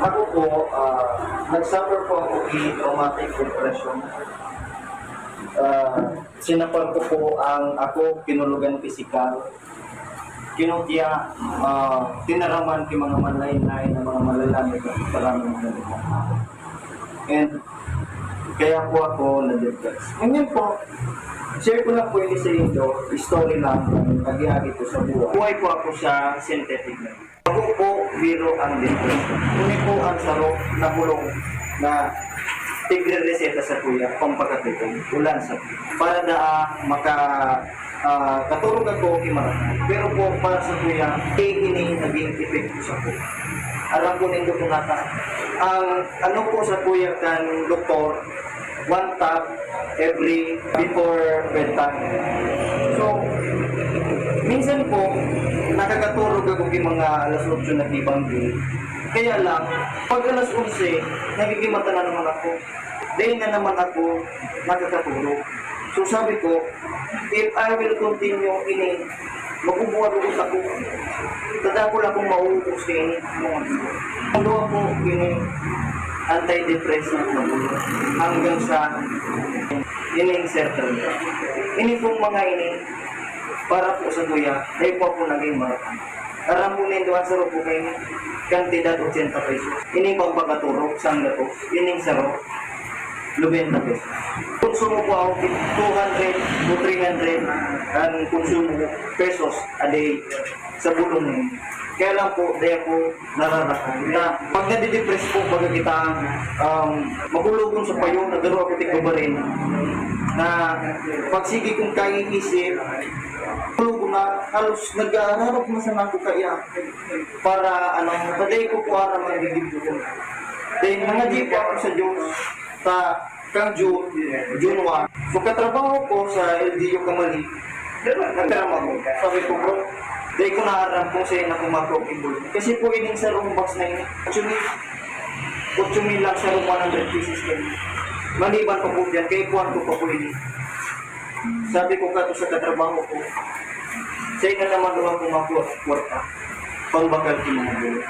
Ako po, nag-suffer po ako with traumatic depression. Sinapal ko po ang ako, kinulugan pisikal. Kinutya, tinaraman ki mga malaynay na mga malalamig at maraming mga. And kaya po ako na-depress. Ngayon po, share ko lang po yung sa inyo, story lang ng agi-agi ko sa buhay. Buhay po ako sa synthetic na. Ako po, biro ang depression. Ngunit po ang sarok na bulong na tigre-reseta sa kuya, pampakatipong, ulan sa kuya. Para na katulog ako kimarami. Pero po, para sa kuya, ini naging epekto sa kuya. Alam po ninyo kung nata. Ang ano po sa kuya kan doktor, one tap every before bedtime. So, minsan po, nakakatulog ako yung mga alas 8 na kibanggi. Kaya lang, pag alas 11, nagigimata na naman ako. Dahil na naman ako nakakatulog. So sabi ko, if I will continue ini, magbubuhat-buhat ako. Tada ko lang kung mauubos sa ini. Ang doon po, ini, antidepressant na po. Hanggang sa ini certain. Ini pong mga ini, para po sa kuya, dahil po ako naging marathon. Aram po nito ang sarap po kayo, kantidad 80 pesos. Ini pang pagkaturok, sangga po, ining sarap, 90 pesos. Konsumo po ako 200 to 300 ang konsumo pesos a day sa bulong nyo. Kaya lang po, dahil po nararakan. Na pag nadidepress po, baga kita magulugon sa payo, nagaro ako tigbabarin, na pagsigi kong kayang isip, tulog na halos nag-aarap masama ko kaya para paday ko po ara magiging ko. Then mga di po ako sa Diyos sa kang June 1. So katrabaho ko sa LDU Kamali. Nagdarama ko. Sabi ko bro, dahil ko naaram kung sa'yo na kumag-rockable. Kasi po ining sa room box na yun, 8,000 lang sa room 100 pieces kayo. Maliban pa po dyan, kaya kuhan ko pa po ini. Sabi ko ka sa katrabaho ko, sa'yo na naman doon kumag-work pangbakal ki mga bulo.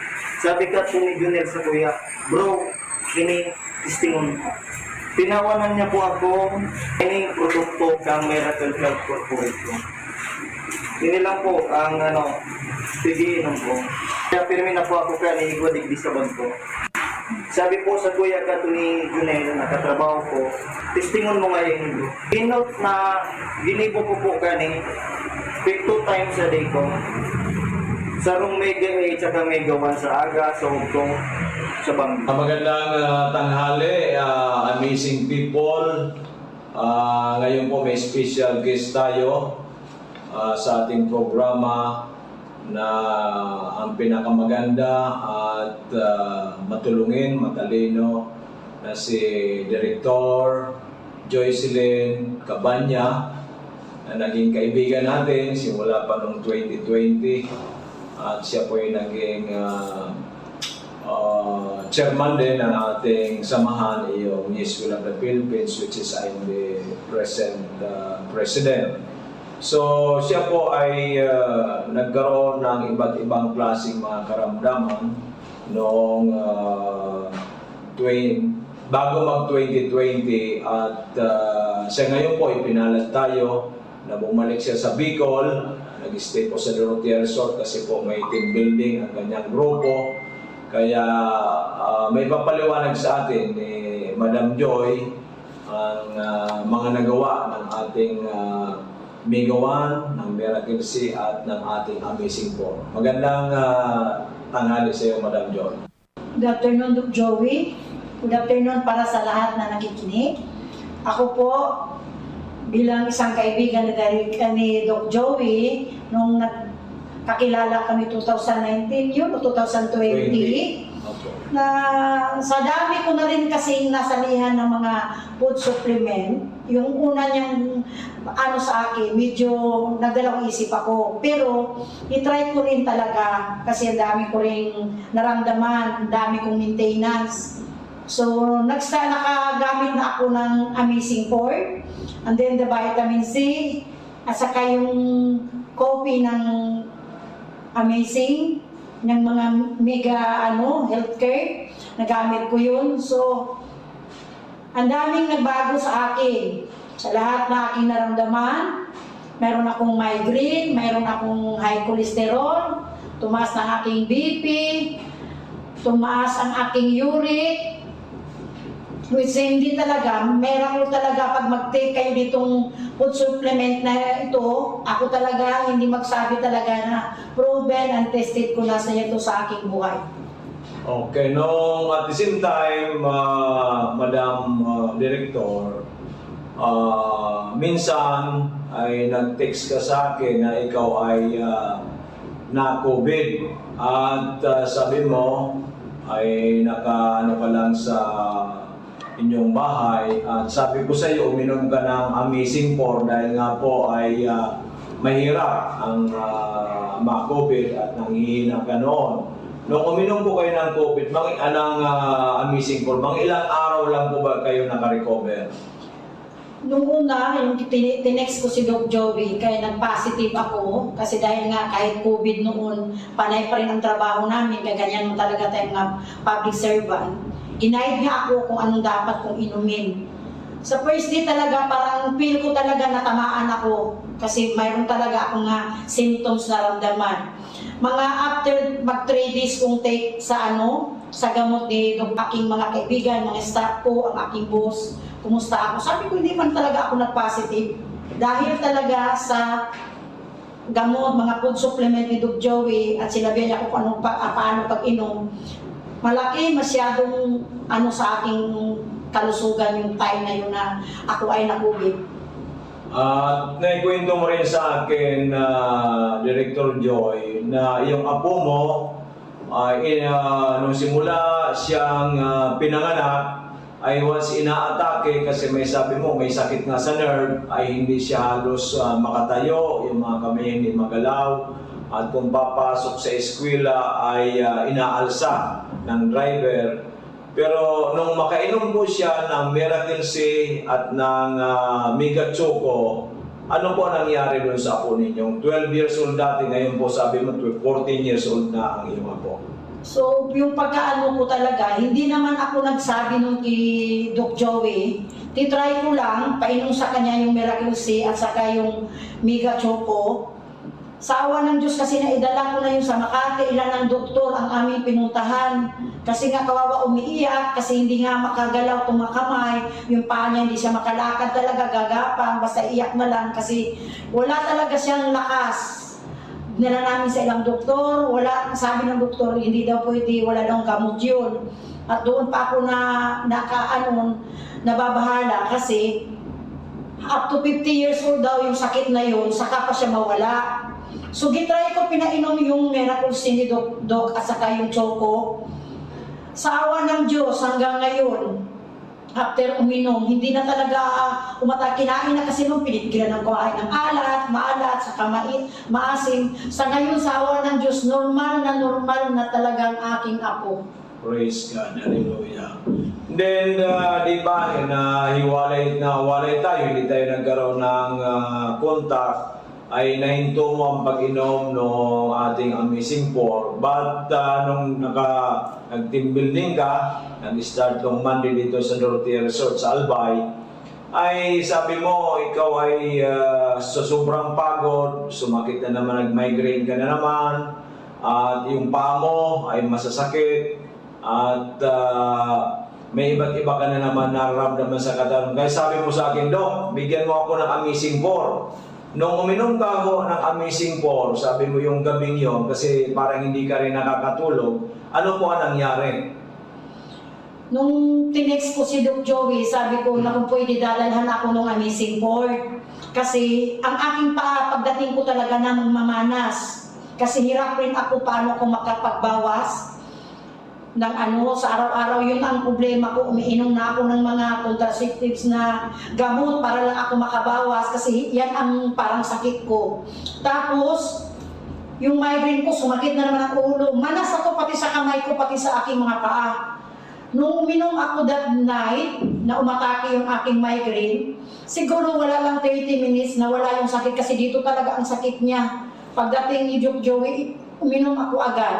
Sabi ka po ni Junel sa kuya, bro, ini tistingon ko. Tinawanan niya po ako, ini produkto kang Miracle Health Corporation. Hindi lang po ang pigiinom ko. Kaya pirmi na po ako kaya niigwadig di sa bangko. Sabi po sa kuya ka to ni Junel na katrabaho ko, testingon mo ngayon ito. Inote na ginibo ko po kani 2 times a day ko. Sa room mega 8 at mega 1 sa aga, sa hugtong, sa bangko. Magandang tanghali, amazing people. Ngayon po may special guest tayo sa ating programa na ang pinakamaganda at matulungin, matalino na si Director Joycelyn Cabanya na naging kaibigan natin simula pa noong 2020 at siya po ay naging chairman din ng ating samahan, yung Youth School of the Philippines, which is I'm the present president. So, siya po ay nagkaroon ng iba't ibang klaseng mga karamdaman noong bago mag-2020 at siya ngayon po ipinalat tayo na bumalik siya sa Bicol, nag-stay po sa Dorotea Resort kasi po may team building ang kanyang grupo. Kaya may papaliwanag sa atin ni Madam Joy ang mga nagawa ng ating Mega 1, ng Miracle C at ng ating Amazing 4. Magandang tanghali sa iyo, Madam Joy. Good afternoon, Doc Joey. Good afternoon para sa lahat na nakikinig. Ako po, bilang isang kaibigan ni Doc Joey, nung nagkakilala kami 2019 yun o 2020, na sa dami ko na rin kasing nasalihan ng mga food supplement, yung una niyang sa akin, medyo nagdalawang isip ako. Pero, itry ko rin talaga kasi ang dami ko rin naramdaman, ang dami kong maintenance. So, nakagamit na ako ng Amazing 4, and then the vitamin C, at saka yung coffee ng Amazing, ng mga mega healthcare. Nagamit ko yun. So, ang daming nagbago sa akin. Sa lahat na aking naramdaman, meron akong migraine, meron akong high cholesterol, tumaas ng aking BP, tumaas ang aking uric, which hindi talaga, meron talaga pag mag-take kayo ditong food supplement na ito, ako talaga hindi magsabi talaga na proven and tested ko na sa ito sa aking buhay. Okay, no, at the same time, Madam Director, minsan ay nag-text ka sa akin na ikaw ay na-COVID at sabi mo ay naka-ano ka lang sa inyong bahay at sabi ko sa iyo uminom ka ng Amazing 4 dahil nga po ay mahirap ang ma-COVID at nanghihina ka noon. Nung uminom po kayo ng COVID, Amazing 4, mga ilang araw lang po ba kayo naka-recover? Nung una, yung tinext ko si Doc Joey, kaya nag-positive ako. Kasi dahil nga kahit COVID noon, panay pa rin ang trabaho namin, kaya ganyan mo talaga tayong mga public servant. Ginaid niya ako kung anong dapat kong inumin. Sa first day talaga, parang feel ko talaga natamaan ako. Kasi mayroon talaga akong symptoms na ramdaman. Mga after mag 3 days kong take sa gamot ni aking mga kaibigan, mga staff ko, ang aking boss, kumusta ako. Sabi ko, hindi man talaga ako nag-positive. Dahil talaga sa gamot, mga food supplement ni Doc Joey, at sinabi niya ko paano pag-inom, malaki masyadong sa aking kalusugan yung time na yun na ako ay nag-COVID. At naikwento mo rin sa akin, Director Joy, na yung apo mo, nung simula siyang pinanganak, ay once inaatake kasi may sabi mo, may sakit nga sa nerve, ay hindi siya halos makatayo, yung mga kamay hindi magalaw, at kung papasok sa eskwela ay inaalsa ng driver. Pero nung makainom po siya ng Miracle C at ng Mega Choco, ano po nangyari doon sa apo ninyo? 12 years old dati, ngayon po sabi mo 14 years old na ang iyong apo. So, yung pagkaano ko talaga, hindi naman ako nagsabi nung kay Doc Joey. Titry ko lang, painom sa kanya yung Miracle C at saka yung Mega Choco. Sa awa ng Diyos kasi naidala ko na yung sa Makati, ilan ng doktor ang aming pinuntahan. Kasi nga kawawa umiiyak, kasi hindi nga makagalaw itong mga kamay, yung paa niya hindi siya makalakad talaga, gagapang, basta iyak na lang kasi wala talaga siyang lakas. Nila namin sa ilang doktor, sabi ng doktor, hindi daw pwede, wala daw gamot yun. At doon pa ako nababahala kasi up to 50 years old daw yung sakit na yun, saka pa siya mawala. So gitry ko pinainom yung Miracle C ni Doc at saka yung Choco. Sa awa ng Diyos hanggang ngayon, after uminom, hindi na talaga kinain na kasi nung pinigilan ng kumain ng maalat, saka maasim. Sa ngayon, sa awa ng Diyos, normal na talagang aking apo. Praise God, hallelujah. Then, di ba, hiwalay tayo, hindi tayo nagkaroon ng contact, ay nahinto mo ang pag-inom ng ating Amazing 4. But nung nag-team building ka, nag-start ng Monday dito sa Dorotea Resort sa Albay, ay sabi mo, ikaw ay sa sobrang pagod, sumakit na naman, nag-migraine ka na naman, at yung paa mo ay masasakit, at may iba't iba ka na naman nararamdaman sa katawan. Kaya sabi mo sa akin, Dok, bigyan mo ako ng Amazing 4. Nung uminom ka ako ng Amazing 4, sabi mo yung gabing yon kasi parang hindi ka rin nakakatulog, ano po ang nangyari? Nung tinext ko si Doc Joey, sabi ko na kung pwede dalalhan ako ng Amazing 4. Kasi ang aking paa, pagdating ko talaga na mamanas. Kasi hirap rin ako paano ko makapagbawas ng sa araw-araw. Yun ang problema ko, umiinom na ako ng mga contraceptives na gamot para lang ako makabawas kasi yan ang parang sakit ko. Tapos, yung migraine ko, sumakit na naman ang ulo. Manas ako pati sa kamay ko, pati sa aking mga paa. Nung uminom ako that night, na umatake yung aking migraine, siguro wala lang 30 minutes na wala yung sakit kasi dito talaga ang sakit niya. Pagdating ni Doc Joey, uminom ako agad.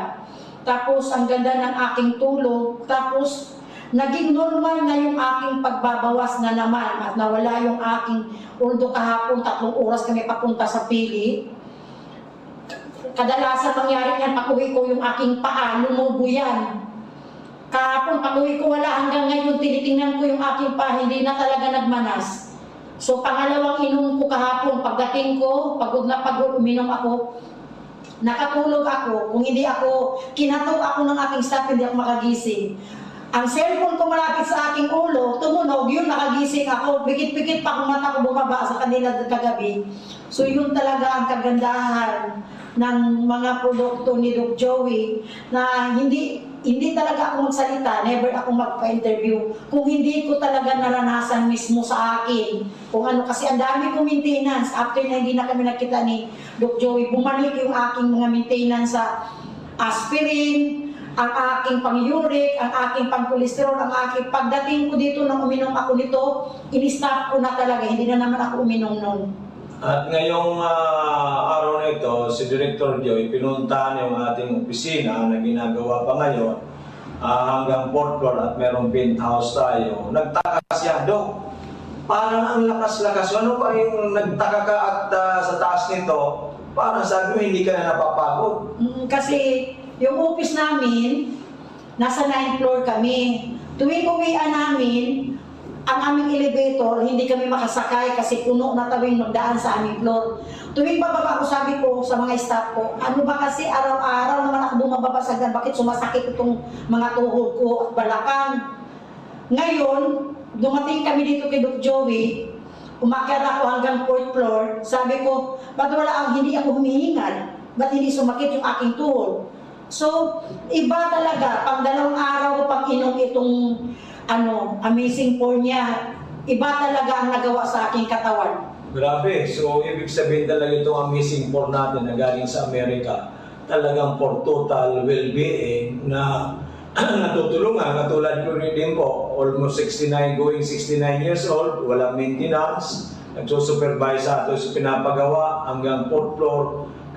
Tapos ang ganda ng aking tulog. Tapos naging normal na yung aking pagbabawas na naman at nawala yung aking uldo kahapon, 3 oras kami papunta sa pili. Kadalasan mangyari yan, pag-uwi ko yung aking paa, lumubo yan. Kahapon, pag-uwi ko wala, hanggang ngayon tinitingnan ko yung aking paa, hindi na talaga nagmanas. So pangalawang inom ko kahapon, pagdating ko, pagod na pagod, uminom ako, nakatulog ako. Kung hindi ako, kinatok ako ng aking staff, hindi ako makagising. Ang cellphone ko malapit sa aking ulo, tumunog, yun nakagising ako, pikit-pikit pa kung mata ko bumaba sa kanila kagabi. So yun talaga ang kagandahan ng mga produkto ni Doc Joey na hindi talaga ako magsalita, never ako magpa-interview kung hindi ko talaga naranasan mismo sa akin. Kung ano, kasi ang dami kong maintenance. After na hindi na kami nakita ni Doc Joey, bumalik yung aking mga maintenance sa aspirin, ang aking pang-uric, ang aking pang-cholesterol, ang aking pagdating ko dito nang uminom ako nito, in-stop ko na talaga, hindi na naman ako uminom noon. At ngayong araw na ito, si Director Joy, pinuntahan yung ating opisina na ginagawa pa ngayon hanggang 4th floor at merong penthouse tayo. Nagtaka siya, Dok, parang ang lakas-lakas. Ano pa yung nagtaka ka at sa taas nito, parang sabi mo hindi ka na napapagod? Kasi yung office namin, nasa 9th floor kami. Tuwing uwian namin, ang aming elevator, hindi kami makasakay kasi puno na tawing magdaan sa aming floor. Tuwing bababa ko, sabi ko sa mga staff ko, ano ba kasi araw-araw naman ako bumababa sa hagdan, bakit sumasakit itong mga tuhod ko at balakang? Ngayon, dumating kami dito kay Doc Joey, umakyat ako hanggang 4th floor, sabi ko, ba't hindi ako humihingal? Ba't hindi sumakit yung aking tuhod? So, iba talaga, pang 2 araw ko pang inom itong amazing for niya, iba talaga ang nagawa sa aking katawan. Grabe. So, ibig sabihin talaga itong amazing for natin na galing sa Amerika, talagang for total well-being na natutulungan. Katulad ko rin din po, almost 69, going 69 years old, walang maintenance, nagsusupervise sa ito, pinapagawa hanggang 4th floor.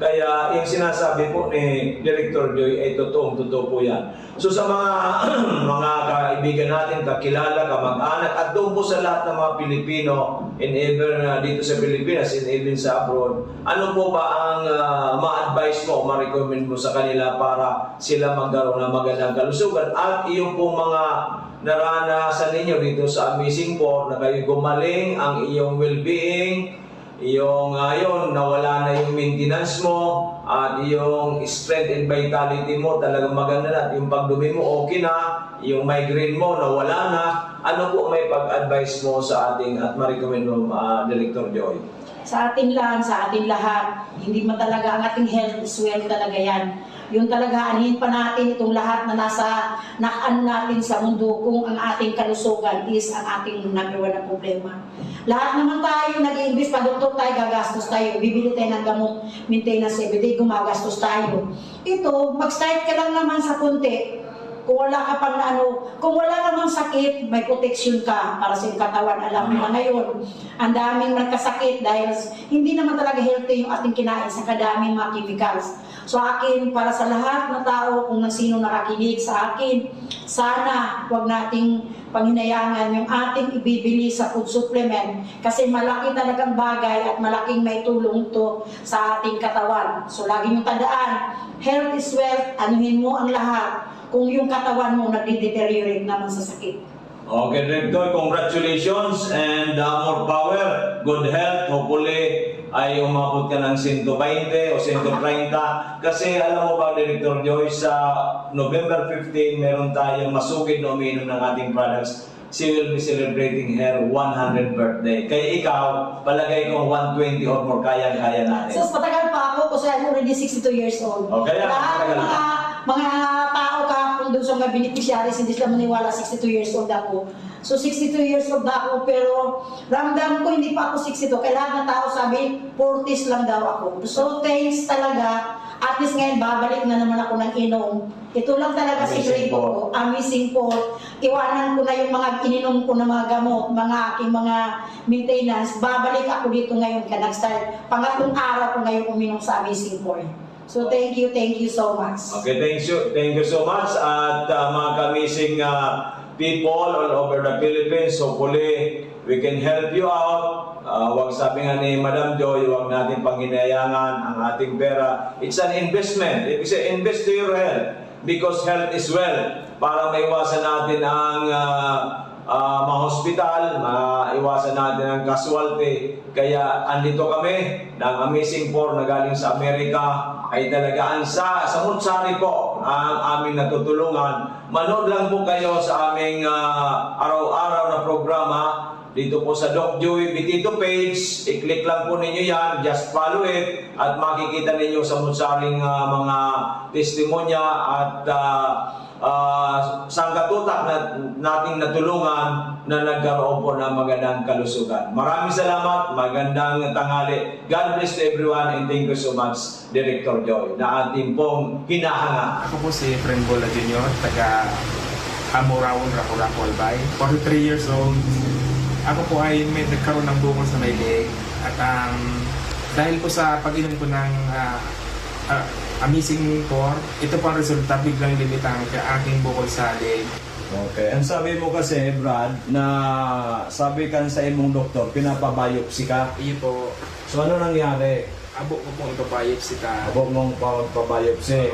Kaya yung sinasabi po ni Director Joy ay totoo po yan. So sa mga kaibigan natin, kakilala, kamag-anak, at doon po sa lahat ng mga Pilipino, and even dito sa Pilipinas, and even sa abroad, ano po ba ang ma-advise mo, ma-recommend mo sa kanila para sila magkaroon ng magandang kalusugan? At yung po mga naranasan ninyo dito sa Amazing Po, na kayo gumaling, ang iyong well-being, yung ngayon, nawala na yung maintenance mo at yung strength and vitality mo talagang maganda na at yung pagdumi mo okay na, yung migraine mo nawala na. Ano po may pag-advise mo sa ating at ma-recommend mo, Director Joy? Sa atin lang, sa atin lahat, hindi man talaga ang ating health is wealth talaga yan. Yung talaga, anin pa natin itong lahat na nakaan natin sa mundo kung ang ating kalusugan is ang ating number 1 na problema. Lahat naman tayo, nag-i-invest pa, doktor tayo, gagastos tayo, bibili tayo ng gamot, maintenance everyday, gumagastos tayo. Ito, mag-start ka lang naman sa konti. Kung wala ka pang kung wala namang sakit, may protection ka para sa iyong katawan. Alam mo na ngayon, ang daming nagkasakit dahil hindi naman talaga healthy yung ating kinain sa kadaming mga chemicals. So akin, para sa lahat na tao, kung sino nakakinig sa akin, sana huwag nating panghinayangan yung ating ibibili sa food supplement kasi malaki talagang bagay at malaking may tulong to sa ating katawan. So lagi mong tandaan, health is wealth, anuhin mo ang lahat kung yung katawan mo nagde-deteriorate naman sa sakit. Okay, Director, congratulations and more power, good health. Hopefully ay umabot ka ng 120 o 130. Kasi alam mo ba, Director Joy, sa November 15, meron tayong masugid na umiinom ng ating products. She will be celebrating her 100th birthday. Kaya ikaw, palagay ko 120 or more, kaya-kaya natin. So, matagal pa ako kasi I'm already 62 years old. Okay, lahat ng mga tao kahapon doon sa mga beneficiaries, hindi sila maniwala 62 years old ako. So 62 years old ako, pero ramdam ko hindi pa ako 62. Kaya lahat ng tao sabi, 40s lang daw ako. So thanks talaga. At least ngayon, babalik na naman ako ng inom. Ito lang talaga secret ko. Amazing po. Iwanan ko na yung mga ininom ko na mga gamot, mga aking mga maintenance. Babalik ako dito ngayon ka nag-start. Pangatlong araw ko ngayon uminom sa Amazing po. So thank you so much. Okay, thank you so much. At mga kamising people all over the Philippines, hopefully we can help you out. Wag sabi nga ni Madam Joy, wag natin panghinayangan ang ating pera. It's an investment. Ibig sabihin, invest to your health because health is wealth. Para maiwasan natin ang ma-hospital, maiwasan natin ang casualty. Kaya andito kami ng Amazing Four na galing sa Amerika ay talagaan sa Mutsari po ang aming natutulungan. Manood lang po kayo sa aming araw-araw na programa dito po sa Doc Joey Bitito page. I-click lang po ninyo yan, just follow it at makikita ninyo sa Mutsaring mga testimonya at sangkatutak na nating natulungan na nagkaroon po ng magandang kalusugan. Maraming salamat, magandang tanghali. God bless to everyone and thank you so much, Director Joy, na ating pong hinahanga. Ako po si Efren Bola Jr., taga Amoraon, Rapu-Rapu, Albay. 43 years old. Ako po ay may nagkaroon ng bukol sa may leg. At dahil po sa pag-inom ko ng Amazing Four, ito po ang resulta, biglang limitang aking bukol sa leg. Okay. Ang sabi mo kasi, Brad, na sabi ka sa imong doktor, pinapabiopsy ka. Iyo po, So ano nangyari? abo ko pong ipabiopsy ka. Abog mong pabiopsy.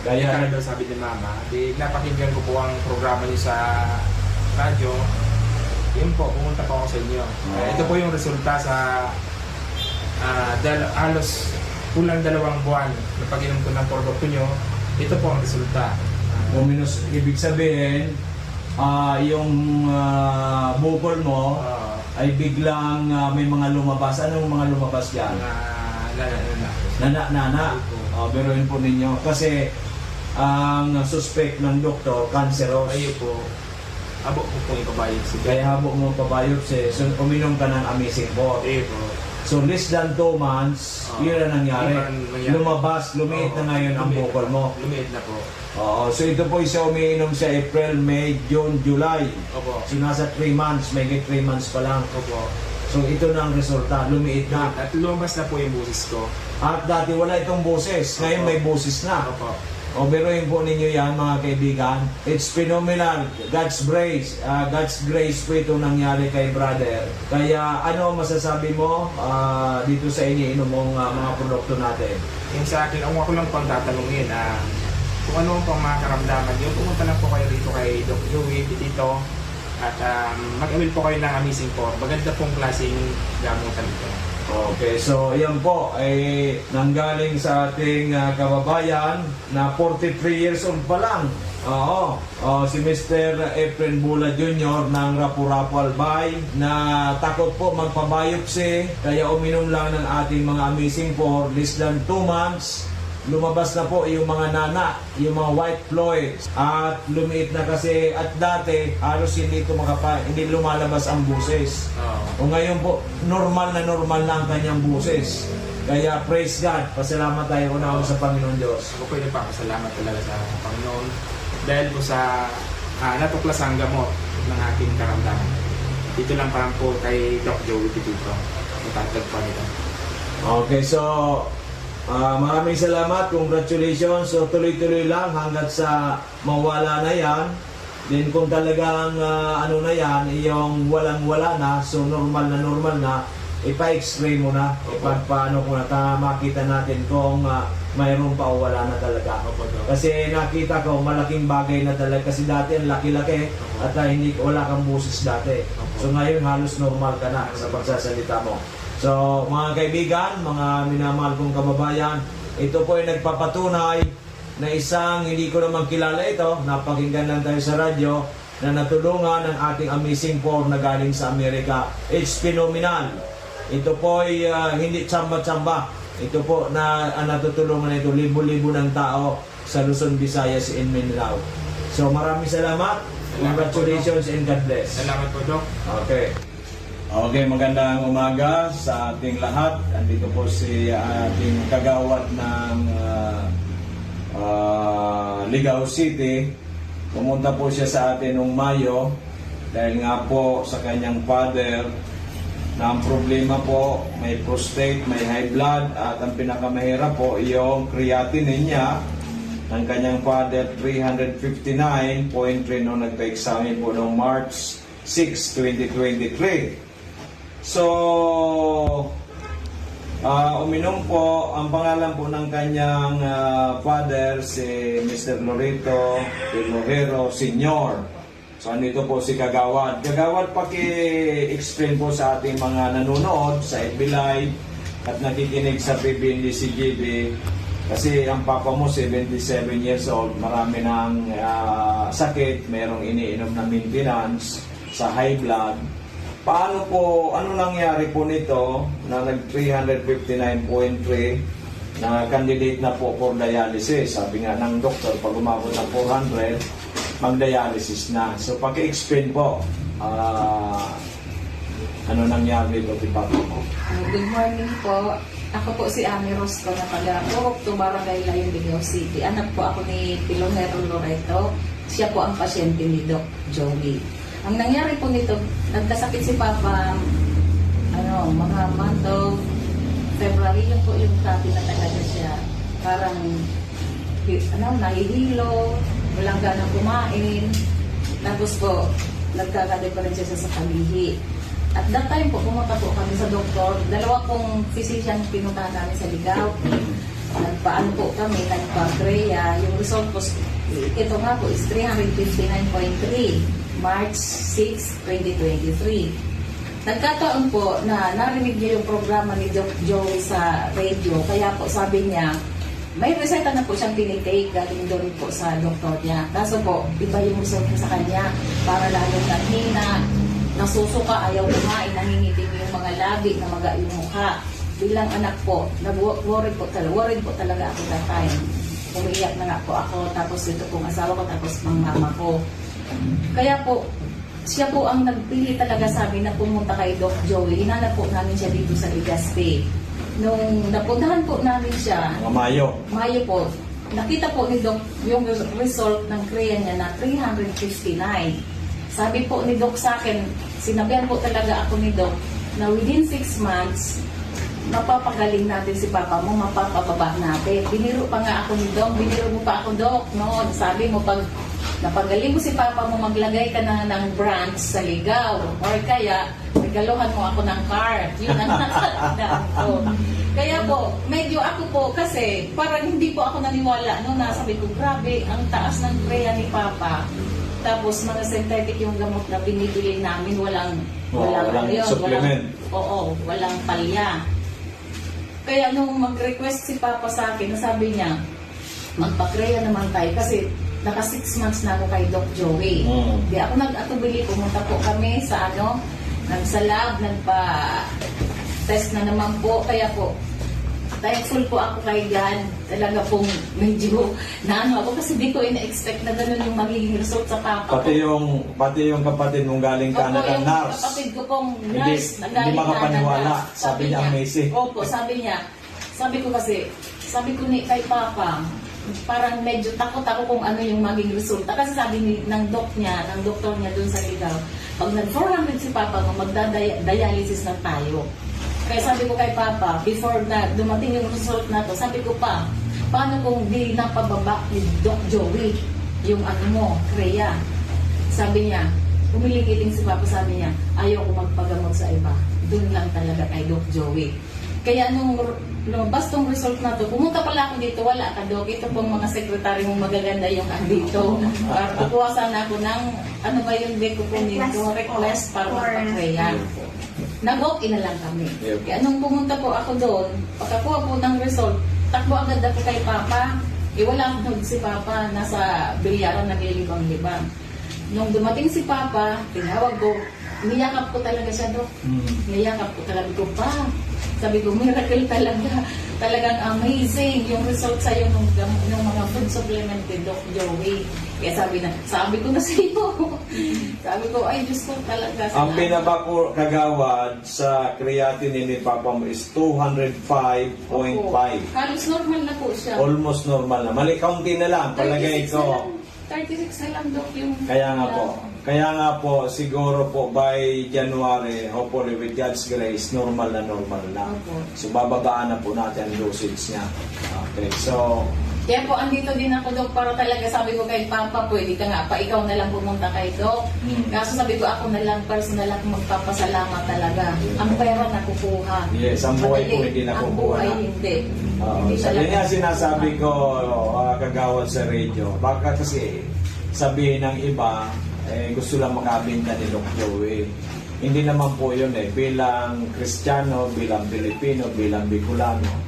Kaya Kaya- daw sabi ni Mama, di napakinggan ko po ang programa niyo sa radyo. Yun po, pumunta po ako sa inyo. Ito po yung resulta sa halos kulang 2 buwan na pag-inom ko ng produkto nyo. Ito po ang resulta. Minus, ibig sabihin, yung bukol mo ay biglang may mga lumabas. Anong mga lumabas yan? Nana. Biruin po ninyo. Kasi ang suspect ng doktor, cancerous. Ayun po, abo ko pong ipabiopsy. Kaya habok mo pabiopsy, so uminom ka ng Amazing Four. Ayun po. So less than 2 months, yun ang nangyari. Yun ang nangyari. Lumabas, lumiit na ngayon ang Lumiit bukol mo. Lumiit na po. Oo, so ito po isa umiinom sa April, May, June, July. Opo. So nasa 3 months, may 3 months pa lang. Opo. So ito na ang resulta, lumiit na. At lumabas na po yung busis ko. At dati wala itong boses, ngayon may boses na. Opo. O biruin po ninyo yan mga kaibigan. It's phenomenal. God's grace. God's grace po itong nangyari kay brother. Kaya ano masasabi mo dito sa iniinom mong mga produkto natin? Yung sa akin, ang ako lang pang tatanungin, kung ano pang mga karamdaman nyo, pumunta lang po kayo dito kay Doc Joey Bitito at mag-avail po kayo ng Amazing Four. Maganda pong klaseng gamutan ito. Okay, so yan po ay nanggaling sa ating kababayan na 43 years old pa lang. Oo, si Mr. Efren Bola Jr. ng Rapu-Rapu Albay na takot po magpabiopsy kaya uminom lang ng ating mga Amazing Four less than 2 months. Lumabas na po yung mga nana, yung mga white fluids at lumiit na kasi at dati halos hindi lumalabas ang buses. O ngayon po, normal na ang kanyang buses. Kaya praise God, pasalamat tayo una sa Panginoon Diyos. Ako po nagpapasalamat talaga sa Panginoon dahil po sa natuklas ang gamot ng aking karamdaman. Dito lang parang po kay Doc Joey Bitito. Matatagpan nito. Okay, so maraming salamat, congratulations. So tuloy-tuloy lang hanggat sa mawala na yan. Then kung talagang ano na yan, yung walang-wala na, so normal na, ipa-x-ray mo na, paano ko na makita natin kung mayroon pa o wala na talaga. Kasi nakita ko malaking bagay na talaga kasi dati ang laki-laki at wala kang busis dati. So ngayon halos normal ka na sa pagsasalita mo. So mga kaibigan, mga minamahal kong kababayan, ito po ay nagpapatunay na isang hindi ko naman kilala ito, napakinggan lang tayo sa radyo, na natulungan ng ating Amazing Four na galing sa Amerika. It's phenomenal. Ito po ay hindi tsamba-tsamba. Ito po na natutulungan ito, libo-libo ng tao sa Luzon, Visayas, and Mindanao. So maraming salamat. Congratulations and God bless. Salamat po, Doc. Okay. Okay, magandang umaga sa ating lahat. Andito po si ating kagawad ng Ligao City. Pumunta po siya sa atin noong Mayo dahil nga po sa kanyang father na ang problema po, may prostate, may high blood, at ang pinakamahirap po, yung creatinine niya ng kanyang father, 359.3 nung nagpa-examine po noong March 6, 2023. So, uminom po, ang pangalan po ng kanyang father, si Mr. Loreto Pilojero Sr. So, andito po si Kagawad. Kagawad, paki-explain po sa ating mga nanonood sa FB Live at nakikinig sa PBND-CGB. Kasi ang papa mo, 77 years old, marami ng sakit, mayroong iniinom na maintenance sa high blood. Paano po, ano nangyari po nito na nag 359.3 na candidate na po for dialysis? Sabi nga ng doktor, pag umabot ng 400, mag-dialysis na. So, paki-explain po, ano nangyari dito kay papa mo? Good morning po. Ako po si Ami Rosco na taga Purok, Barangay Layon, Digao City. Anak po ako ni Pilojero Loreto. Siya po ang pasyente ni Doc Joey. Ang nangyari po nito, nagkasakit si Papa, mga month of February, yun po yung sabi na talaga siya. Parang, nahihilo, walang ganang kumain. Tapos po, nagkakadeferensya siya sa palihi. At that time po, pumunta po kami sa doktor. Dalawa pong physician pinuntahan namin sa Ligao. Nagpaano po kami, nagpa-Greya. Yung result po, ito nga po is 359.3, March 6, 2023. Nagkataon po na narinig niya yung programa ni Doc Joey sa radio. Kaya po sabi niya, may reseta na po siyang tinitake galing doon po sa doktor niya. Kaso po, iba yung result niya sa kanya. Para lalong nanghina, nasusuka, ayaw kumain, nangingitim yung mga labi, namaga yung mukha. Bilang anak po, worried po talaga ako that time. Umiiyak na nga po ako, tapos ito pong asawa ko, tapos mga mama ko. Kaya po, siya po ang nagpili talaga sa amin na pumunta kay Doc Joey. Hinanap po namin siya dito sa Legazpi. Nung napuntahan po namin siya, Mayo po, nakita po ni Doc yung result ng Korea niya na 359. Sabi po ni Doc sa akin, sinabihan po talaga ako ni Doc na within 6 months, mapapagaling natin si Papa mo, mapapababa natin. Biniro pa nga ako ni Doc, biniro mo pa ako, Doc, noon. Sabi mo, pag napagaling mo si Papa mo, maglagay ka na ng branch sa Ligao. Or kaya, regaluhan mo ako ng card. Yun ang nakatandaan ko. Kaya po, medyo ako po, kasi parang hindi po ako naniwala. No, nasabi ko, grabe, ang taas ng Korea ni Papa. Tapos mga synthetic yung gamot na binibili namin, walang supplement. Walang palya. Kaya nung mag-request si Papa sa akin, sabi niya, magpa-Korea naman tayo kasi naka 6 months na ako kay Doc Joey. Di ako nag-atubili, pumunta po kami sa nagsalab, nagpa-test na naman po. Kaya po, thankful po ako kay God. Talaga pong medyo ako kasi di ko ina-expect na gano'n yung magiging result sa papa Pati yung kapatid mong galing Canada, yung nurse. kapatid ko pong nurse na Hindi galing makapaniwala. Canada. Sabi niya, amazing. Opo, sabi ko ni kay Papa, parang medyo takot ako kung ano yung maging resulta. Kasi sabi ng doktor niya dun sa Ligao, pag nag-400 si Papa mo, magda-dialysis na tayo. Kaya sabi ko kay Papa, before na dumating yung result na to, sabi ko pa, paano kung di napababa ni Doc Joey yung Korea? Sabi niya, umiling-iling si Papa, sabi niya, ayaw ko magpagamot sa iba. Doon lang talaga kay Doc Joey. Kaya nung lumabas tong result na to, pumunta pala ako dito, wala ka Doc. Ito pong mga sekretary mong magaganda yung andito. Para kukuha sana ako ng, request para magpa-Korea. Nag-okay na lang kami. Kaya nung pumunta po ako doon, pagkakuha po ng result, takbo agad ako kay Papa. Wala akong si Papa, nasa bilyaran naglilibang-libang. Nung dumating si Papa, tinawag ko, niyakap ko talaga siya, Doc. Niyakap ko talaga ko pa. Sabi ko, miracle talaga. Talagang amazing yung result sa'yo ng mga food supplement ni Doc Joey. Kaya sabi ko na sa iyo. Sabi ko, ay Diyos ko talaga. Ang binaba ko kagawad sa creatinine ni Papa mo is 205.5. Halos normal na po siya. Almost normal na. Mali, kaunti na lang. Palagay 36 ko. na lang, 36 na lang, Doc, yung... Kaya nga po. Kaya nga po, siguro po by January, hopefully with God's grace, normal na. Opo. So bababaan na po natin ang dosage niya. Okay, so Kaya po, andito din ako, Dok, para talaga sabi ko kay Papa, pwede ka nga pa, ikaw na lang pumunta kay Dok. Kaso sabi ko, ako na lang, personal lang magpapasalamat talaga. Ang pera nakukuha. yes, ang buhay po Madali. hindi Ang nakukuha buhay na. hindi. Oo, Hindi so yun talaga. nga sinasabi ko, kagawad sa radio. Baka kasi sabihin ng iba, gusto lang makabinta ni Doc Joey. Hindi naman po yun bilang Kristiyano, bilang Pilipino, bilang Bicolano.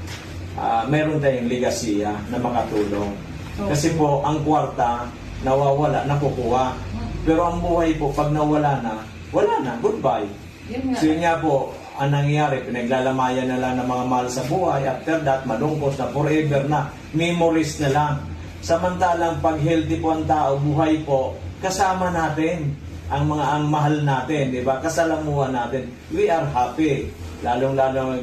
Meron tayong ligasiya na makatulong. Kasi po, ang kwarta, nawawala, nakukuha. Pero ang buhay po, pag nawala na, wala na, goodbye. Yun nga. So yun nga po, ang nangyayari, pinaglalamayan na lang ng mga mahal sa buhay. After that, malungkot na, forever na, memories na lang. Samantalang pag healthy po ang tao, buhay po, kasama natin ang mahal natin, di ba? Kasalamuhan natin. We are happy. Lalong-lalo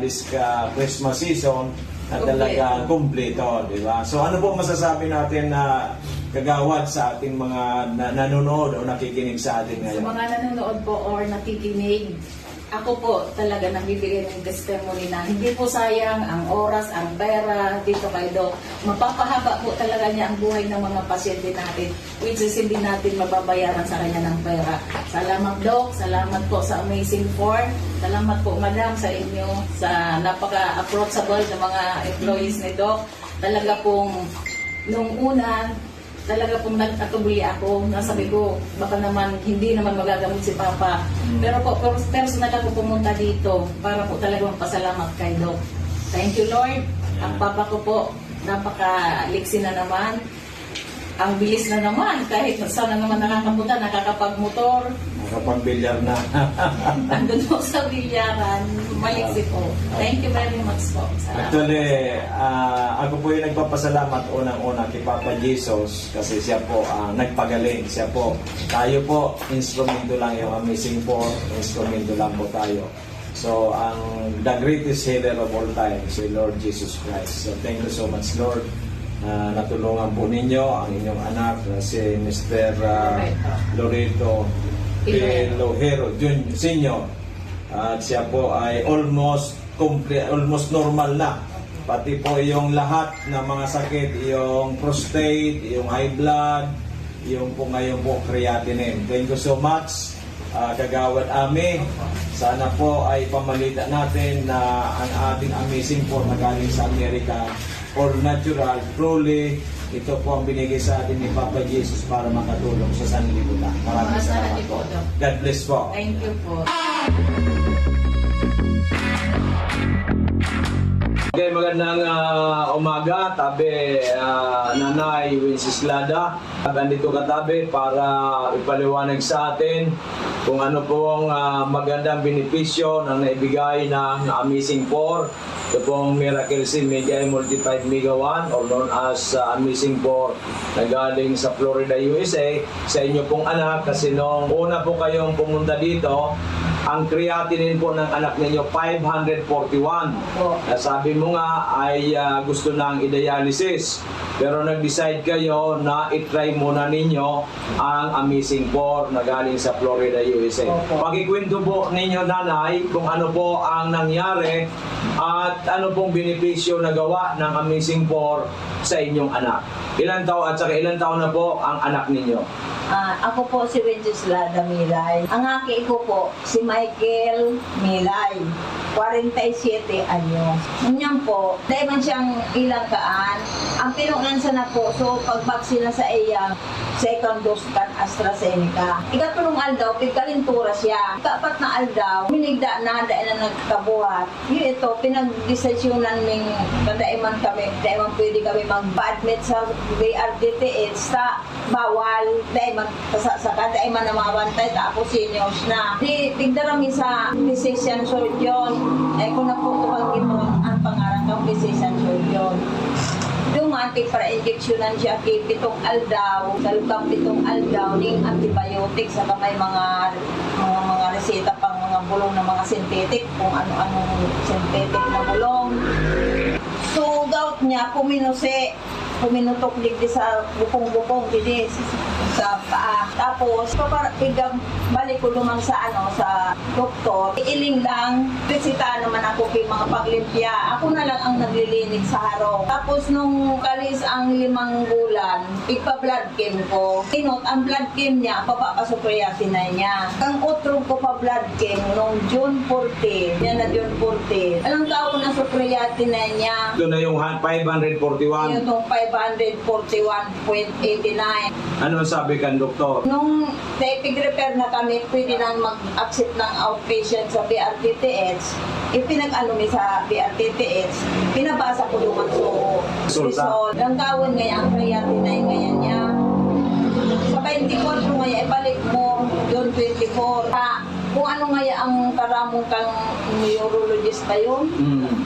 this Christmas season na talaga kumpleto, di ba? So ano po masasabi natin na kagawad sa ating mga nanonood o nakikinig sa atin Sa ngayon? mga nanonood po or nakikinig, ako po talaga nagbibigay ng testimony na hindi po sayang ang oras, ang pera dito kay Doc. Mapapahaba po talaga niya ang buhay ng mga pasyente natin, which is hindi natin mababayaran sa kanya ng pera. Salamat, Doc. Salamat po sa Amazing Four. Salamat po, Madam, sa inyo, sa napaka-approachable ng mga employees ni Doc. Talaga pong, nung una, talaga pong nagtatubuli ako. Nasabi ko, baka naman hindi naman magagamot si Papa. Pero po, personal ako pumunta dito para po talaga magpasalamat kay Doc. Thank you, Lord. Ang Papa ko po, napaka-liksi na naman. Ang bilis na naman. Kahit sana naman nakakapunta, nakakapag-motor. Nakapag-bilyar na. Andun po sa bilyaran. Maliksi po. Thank you very much po. Salamat. Actually, ako po yung nagpapasalamat unang-una kay Papa Jesus kasi siya po nagpagaling. Siya po, tayo po, instrumento lang yung Amazing Four, instrumento lang po tayo. So, the greatest healer of all time, si Lord Jesus Christ. So, thank you so much, Lord. Natulungan po ninyo ang inyong anak na si Mr. Loreto Pelojero Senior. At siya po ay almost normal na. Pati po yung lahat ng mga sakit, yung prostate, yung high blood, yung po ngayon po creatinine. Thank you so much, Kagawad Ami. Sana po ay pamalita natin na ang ating Amazing Four na galing sa Amerika, all natural, truly, ito po ang binigay sa atin ni Papa Jesus para makatulong sa sanlibutan. Maraming salamat po. God bless po. Thank you po. Okay, magandang umaga, tabi Nanay Wenceslada. Nandito katabi para ipaliwanag sa atin kung ano po ang magandang benepisyo na naibigay ng Amazing Four. Ito pong Miracle Seed Media Multiplied Mega 1 or known as Amazing Four na galing sa Florida, USA sa inyo pong anak kasi nung una po kayong pumunta dito, ang creatinine po ng anak ninyo 541. Sabi mo nga ay gusto nang i-dialysis. Pero nag-decide kayo na i-try muna ninyo ang Amazing Four na galing sa Florida, USA. Pakikwento po ninyo, Nanay, kung ano po ang nangyari at ano pong benepisyo na gawa ng Amazing Four sa inyong anak. Ilan taon at saka ilan taon na po ang anak ninyo? Ako po si Wenceslada Milay. Ang aking ko po, si Michael Milay. 47 anyos. Ganyan po, dahil man siyang ilang kaan, ang pinunansa na po, so pagbaksina sa iya, second dose kan AstraZeneca. Ikatulong aldaw, pigkalintura siya. Ikapat na aldaw, minigda na, dahil na nagkabuhat. Yun ito, pinag-desisyonan ng kadaiman kami, dahil man pwede kami mag-admit sa VRDTH sa bawal, dahil man sa kadaiman na mga bantay, tapos seniors na. Di, tigdarami sa physician surgeon. Kung naputuwag ito ang pangarang ng physician surgeon. Dumating para injeksyonan siya kay 7 aldaw, dalukang 7 aldaw ng antibiotic sa may mga reseta pang mga bulong ng mga synthetic, kung ano-anong synthetic na bulong. So, gout niya, puminose. Puminutok digdi sa bukong-bukong didi sa paa. Tapos balik ko lumang sa sa doktor. Iiling lang, resita naman ako kay mga paglimpya. Ako na lang ang naglilinig sa harong. Tapos nung kalis ang 5 bulan, ipa-blood chem ko. Tinot, ang blood chem niya, papapasuprayasinay niya. Ang utrog ko pa blood chem nung June 14. Yan na June 14. Alam ka ako na suprayasinay niya. Ito na yung 541. Yun itong 541.89. Ano sabi kan doktor? Nung naipig-repair na kami, pwede nang mag-accept ng outpatient sa BRTTH. Ipinag-ano mi sa BRTTH, pinabasa ko lumang Resulta. result. Ang gawin ngayon, ang creatinine ngayon niya. Sa 24 ngayon, ibalik mo, June 24. Kung ano ngayon ang karamong kang neurologist ba yun?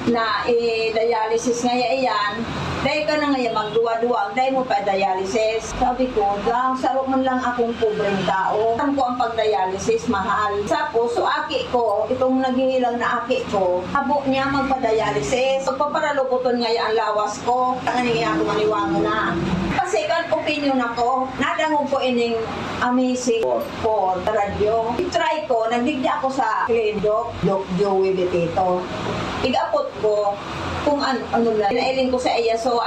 Na dialysis ngayon iyan, dahil ka na ngayon magduwa-duwa, dahil mo pa dialysis. Sabi ko, sarap man lang akong pobreng tao. Alam ko ang pag-dialysis, mahal. Tapos, so aki ko, itong naghihilang na aki ko, habo niya magpa-dialysis. Pagpaparaluputon ngayon ang lawas ko, tanganin ako maniwango na. Kasi kan opinion ako, nadangog ko ining amazing for radyo. I-try ko, nagdigda ako sa Doc Joey Betito. Igapot ko kung ano lang. Pinailing ko sa iya, so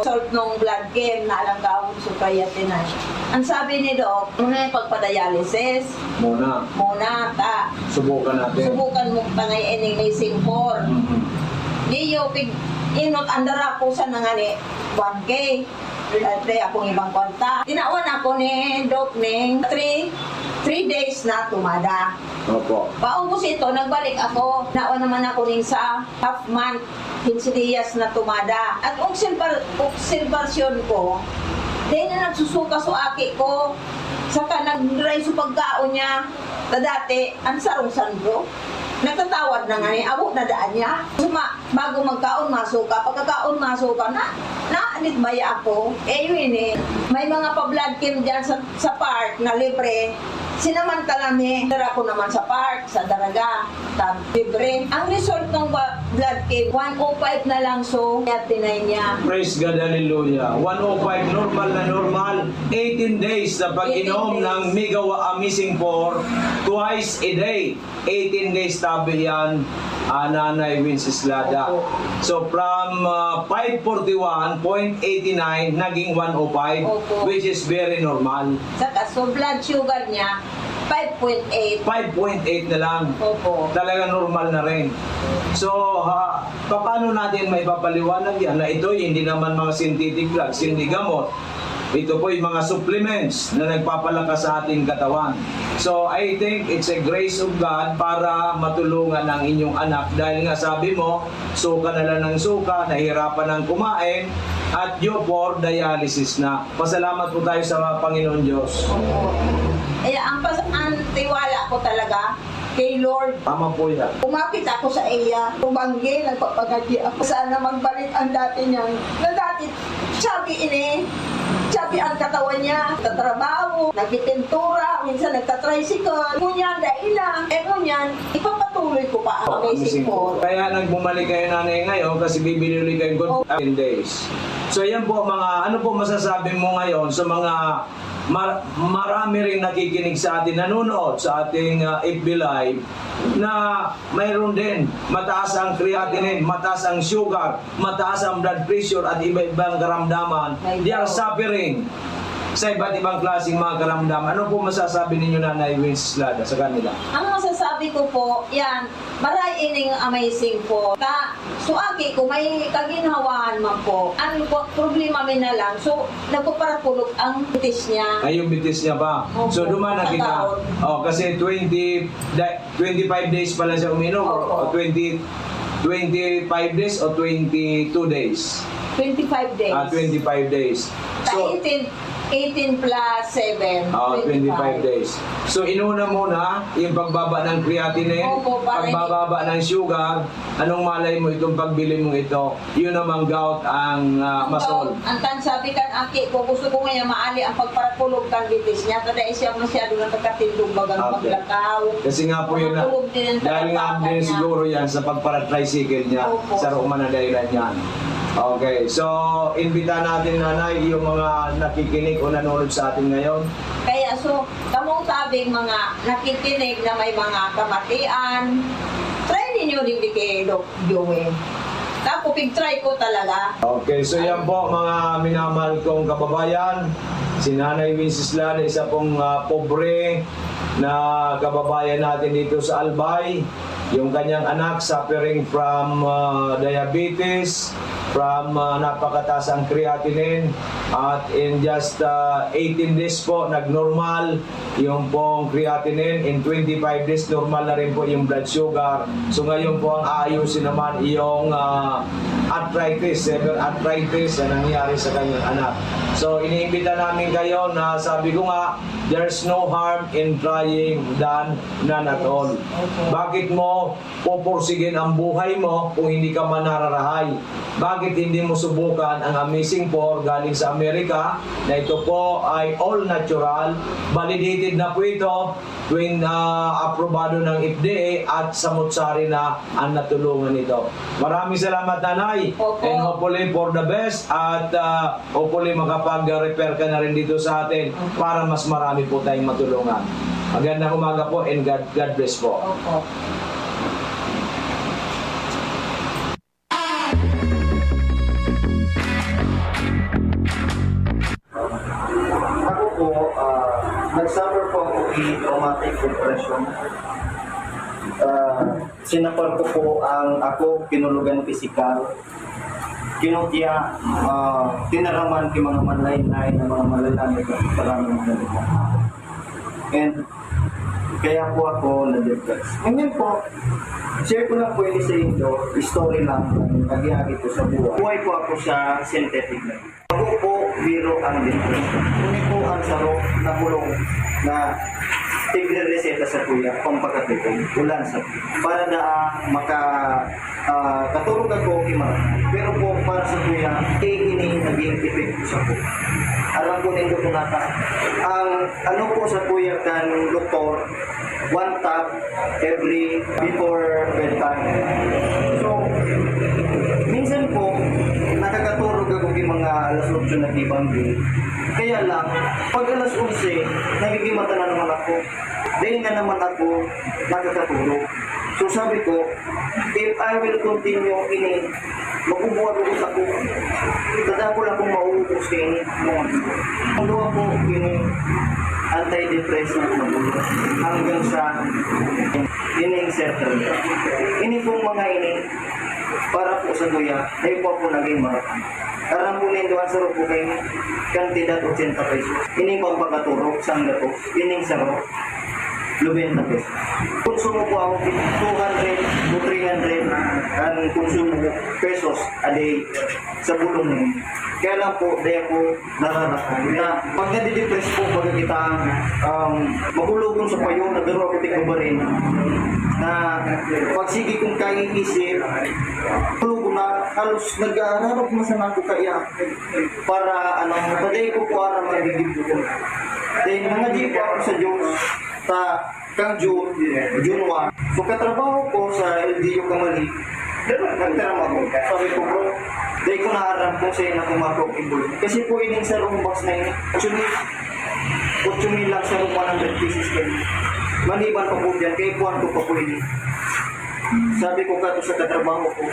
salt nung blood game na alam ka akong suprayatinay. Ang sabi ni Doc, muna yung pagpa-dialysis, Muna. Subukan natin. subukan mo tangay ining amazing for. Diyo, inot andara ko sa nangani 1K. Dati akong ibang konta. Tinawan ako ni Doc Ning 3 days na tumada. Opo. Paubos ito, nagbalik ako. Nawan naman ako rin sa half month, 15 days na tumada. At observasyon ko, dahil na nagsusuka sa aki ko, saka nag-dry sa pagkaon niya, na dati, ang sarong sandro. Nagtatawad na nga ni abo na daan niya. Bago magkaon masuka, pagkakaon masuka anit baya ako. Yun may mga pa-blood chem dyan sa park na libre. Sinamantala mi, dara ko naman sa park, sa Daraga, libre. Ang result ng blood chem, 105 na lang, so tinay niya. Praise God, hallelujah. 105, normal. 18 days na pag-inom 18 days. ng Migawa Amazing 4, twice a day. 18 days tabi yan, Nanay Wenceslada. Opo. So from 541.89 naging 105, Opo. which is very normal. Saka, so blood sugar niya, 5.8. 5.8 na lang. Opo. Talaga normal na rin. So, paano natin maipapaliwanag yan na ito hindi naman mga synthetic drugs, hindi gamot. Ito po yung mga supplements na nagpapalakas sa ating katawan. So, I think it's a grace of God para matulungan ang inyong anak. Dahil nga sabi mo, suka na lang ng suka, nahihirapan ng kumain, at you for dialysis na. Pasalamat po tayo sa Panginoon Diyos. Opo. Ang tiwala ko talaga kay Lord. Tama po yan. Kumapit ako sa iya, tumanggi, nagpapagadi ako. Sana magbalik ang dati niyang, na dati, sabi ang katawan niya, tatrabaho, nagpipintura, minsan nagtatricycle. Ngunyan, dahilan. Ngunyan, ipapatuloy ko pa ang amazing po. Kaya nagbumalik kayo nanay ngayon kasi bibili ulit kayo good 10 days. So yan po ano po masasabi mo ngayon sa mga marami rin nakikinig sa atin, nanonood sa ating FB Live na mayroon din mataas ang creatinine, mataas ang sugar, mataas ang blood pressure at iba-ibang karamdaman. They are suffering sa iba't ibang klaseng mga karamdaman. Ano po masasabi ninyo, Nanay Wenceslada, sa kanila? Ang masasabi ko po, yan, maray ining amazing po. Suaki ko, may kaginhawaan man po. Ang problema min na lang, so nagpaparapulog ang bitis niya. Ay, yung bitis niya ba? Opo. So, dumana kita. Taon. Kasi 25 days pa lang siya uminom. O Opo. 25 days o 22 days? 25 days. 25 days. So, 18 plus 7. 25 days. So, inuna muna yung pagbaba ng creatinine, Opo, pagbababa ng sugar. Anong malay mo itong pagbili mo ito? Yun namang gout ang masol. Ang sabi kan aki ko, gusto ko ngayon maali ang pagparapulog kan bitis niya. Kada siya masyado na nagkatindog bagang Okay. maglakaw. Kasi nga po yun na, Matulog din ang dahil nga tagapakan din niya. siguro yan sa pagpara-tricycle niya, Opo. sa rumana dahilan yan. Okay, so imbita natin nanay yung mga nakikinig o nanonood sa atin ngayon. Kaya so, kamong sabing mga nakikinig na may mga kamatian, try ninyo din kay Doc Joey. Tapos pig-try ko talaga. Okay, so yan po mga minamahal kong kababayan. Si Nanay Mrs. Lan, isa pong pobre na kababayan natin dito sa Albay. Yung kanyang anak suffering from diabetes, from napakataas ang creatinine, at in just 18 days po nag-normal yung pong creatinine. In 25 days normal na rin po yung blood sugar. So ngayon po ang aayusin naman yung arthritis, severe arthritis na nangyari sa kanyang anak. So iniimbita namin kayo na sabi ko nga, there's no harm in trying than none at all. Bakit mo pupursigin ang buhay mo kung hindi ka manararahay? Bakit hindi mo subukan ang Amazing 4 galing sa Amerika na ito po ay all natural, validated na po ito, aprobado ng FDA at samutsari na ang natulungan nito. Maraming salamat nanay, Opo. and hopefully for the best, at hopefully makapag-repair ka na rin dito sa atin para mas marami po tayong matulungan. Magandang umaga po and God bless po. Opo. Ako po, nag-suffer po ako in traumatic depression. Sinapal ko po ang ako, kinulugan pisikal. Kinutya, tinaraman ki mga manlaynay na mga malalamig at maraming malalamig. And kaya po ako na-depress. Ngayon po, share ko lang po yun sa inyo, story lang, nag-iagi ko sa buhay. Buhay po ako sa synthetic na. Ako po, biro ang depression. Ngunit po ang sarong na bulong na tigre-reseta sa kuya, pampakatipong, ulan sa kuya. Para na katulog ako kimara. Pero po, para sa kuya, ini naging epekto sa kuya. Alam po nito po nata. Ang ano po sa kuya kan doktor, 1 tap every before bedtime. So, minsan po, nakakatulog ako ng mga alas 8 na ibanggi. Kaya lang, pag alas 11, nagigimata na naman ako. Dahil na naman ako nakakatulog. So sabi ko, if I will continue ini, magbubuhat ako. Tanda ko lang kung mauubos ka ini. Ang luwa po ini, antidepressant na po. Hanggang sa ini-inserter. Ini pong mga ini, para po sa kuya, ay po ako naging marathon. Karang po nito ang sarap po kayo, kantidad 80 pesos. Ini pang pagkaturok, sang gato, ining sarap, 90 pesos. Konsumo po ako 200 to 300 ang konsumo pesos a day sa bulong nyo. Kaya lang po, dahil po nararasan na pag nadidepress po, pag kita magulugon sa payo, nagaro ako tigba rin na pag sige kong kaya isip, tulugo na halos nag-aararap masama ko kaya para paday ko po ara magiging ko. Then nangadip ako sa Diyos sa kang June 1. So katrabaho ko sa LDU Kamali, nagtaram ako. Sabi ko bro, dahil ko naaram kung sa'yo na kumakok ibul. Kasi po ining sa room box na yun, 8,000 lang sa room 100 pieces kayo. Maliban pa po dyan, kaya buwan ko pa po ini. Sabi ko kato sa katrabaho ko,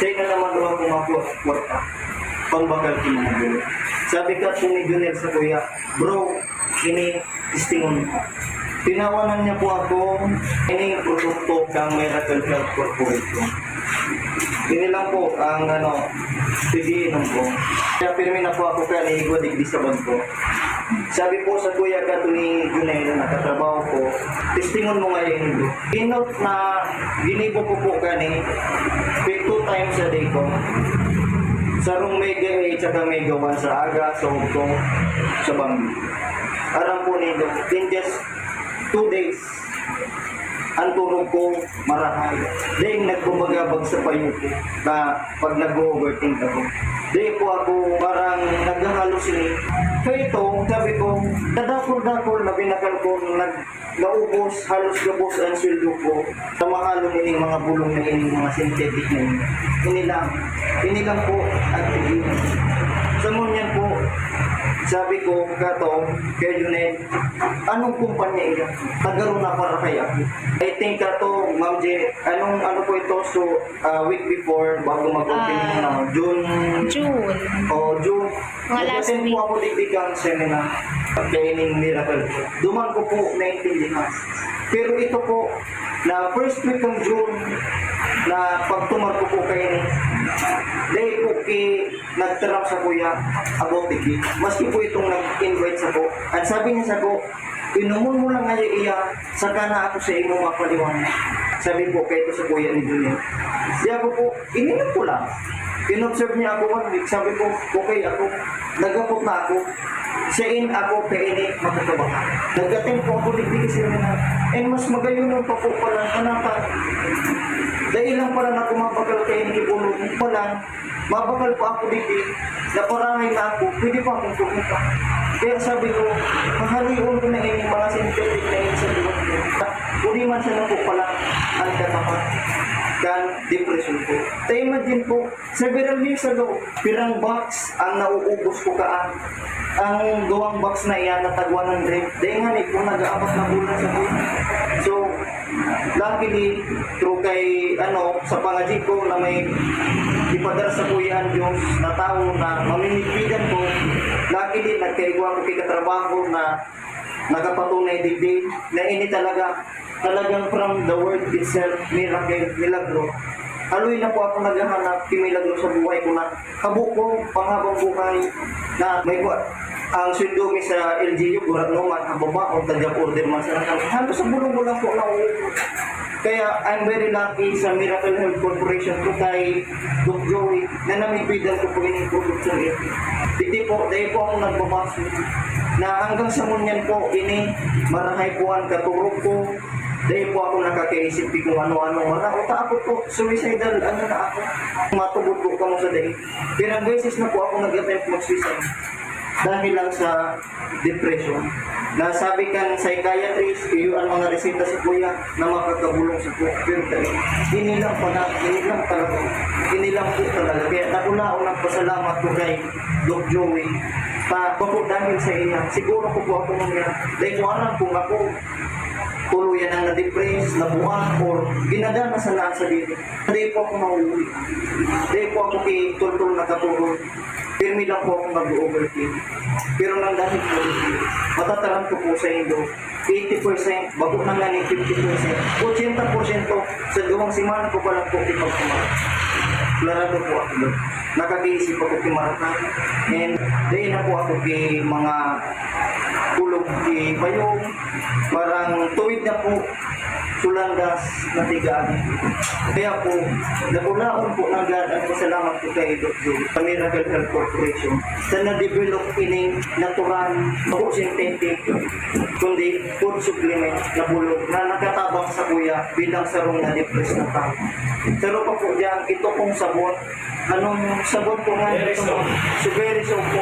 sa'yo na naman doon kumakot ka. Pangbakal ki mga bulo. Sabi ka po ni Junel sa kuya, bro, ini istingon ko. Tinawanan niya po ako, ini produkto kang Miracle Health Corporation. Ini lang po ang pigiinom ko. Kaya pirmi na po ako kaya niigwadig di sa bangko. Sabi po sa kuya ka ni Junel na nakatrabaho ko, testingon mo ngayon ito. Inot na ginibo ko po kani, 2 times a day ko. Sa rong mega 8 at mega 1 sa aga, sa hugtong, sa bangko. Aram po nito, in just 2 days, ang turog ko marahay. Dahil nagbumagabag sa payo ko na pag nag-overthink ako. Dahil po ako parang naghahalo sini. Kaya ito, sabi ko, kadakol-dakol na binakal ko naubos, halos gabos ang sweldo ko sa mahalo nini mga bulong na ini, mga synthetic na ini. Inilang po at tigilin. Sa ngunyan po, sabi ko, kato, kay Junet, anong kumpanya iyan? Tagaro na para kay ako. I think kato, Ma'am J, ano po ito? So, week before, bago mag-opening na, June. June. Mga last Nag-attend po ako dikdikang seminar pagkaining miracle. Duman ko po naintindihan. Pero ito po, na first week ng June, na pagtumar ko po kayo dahil po nagtarap sa kuya about the gift. Maski po itong nag-invite sa ko. At sabi niya sa ko, inumon mo lang ngayon iya, saka na ako sa imo mapaliwanag. Sabi po kayo sa kuya ni Junior. Siya po, ininom ko lang. In-observe niya ako 1 week. Sabi ko, okay ako. Nagapot na ako. Siyain ako kay ini magkakabahan. Nag-attend po ako dito kasi na. And mas magayon pa po pala. Kanapa. Dahil lang pala na kumapakal kay ini bulong pala. Mabakal pa ako dito. Naparahay na ako. Pwede pa akong pumunta. Kaya sabi ko, mahalion ko na ini mga synthetic na ini sa buwan ko. Uli man siya na po pala ang katapat. Kan depression po. Tayo imagine po, several years ago, pirang box ang nauubos ko kaan. Ang gawang box na iyan na tag 100. Dahil nga po nag-aapat na bulan sa buwan. So, luckily, through kay, sa pangaji ko na may ipadar sa kuya ang Diyos na tao na mamimigbigan ko, luckily, nagkaigwa ko kay katrabaho na nakapatunay digdig na ini talagang from the word itself, miracle, milagro. Haloy na po ako naghahanap kimilagro sa buhay ko na kabuko, panghabang buhay na may ang sweldo mi sa LGU, gurat naman, hababa o tagyang order man sa nakal. Halos sa bulong-bulong po na kaya I'm very lucky sa Miracle Health Corporation ko kay Doc Joey na namibidan ko po yung production ito. Hindi po, dahil po ako nagbabas na hanggang sa ngunyan po, ini marahay po ang katurog ko. Dahil po ako nakakaisip kung ano-ano. Uta ako po, suicidal, na ako. Matubod po ka mo sa dahil. Pirang beses na po ako nag-attempt mag-suicide. Dahil lang sa depression. Nasabi kan psychiatrist, iyo ang mga reseta sa kuya na makakabulong sa kuya. Pero dahil, inilang talaga. Inilang po talaga. Kaya nakulaon ang pasalamat ko kay Doc Joey. Po dahil sa iya, siguro ko po ako nangyari. Dahil ko alam kung ako tuluyan ang na-depress, nabuhan, or ginadana sa lahat sa dito. Dahil po ako mauwi. Dahil po ako tultul na katulog. Pirmi lang po ako mag-overthink. Pero nang dahil po dito, matataran ko po sa Indo, 80%, bago na nga ni 50%, 80% sa duwang simana ko palang po ipagkumakas. Klarado po ako doon. Nakag-iisip ako kimaratan. And dahil na po ako kay mga kulog kay Bayong. Parang tuwid na po sulandas na tigaan. Kaya po, nagulaon po ng God at pasalamat po kay Dr. Joe sa Miracle Health Corporation sa na-develop ining natural, synthetic, kundi food supplement na bulog na nakatabang sa kuya bilang sarong na-depress na tao. Pero pa po dyan, ito pong sabon. Anong sabon po nga ito? Very soap po.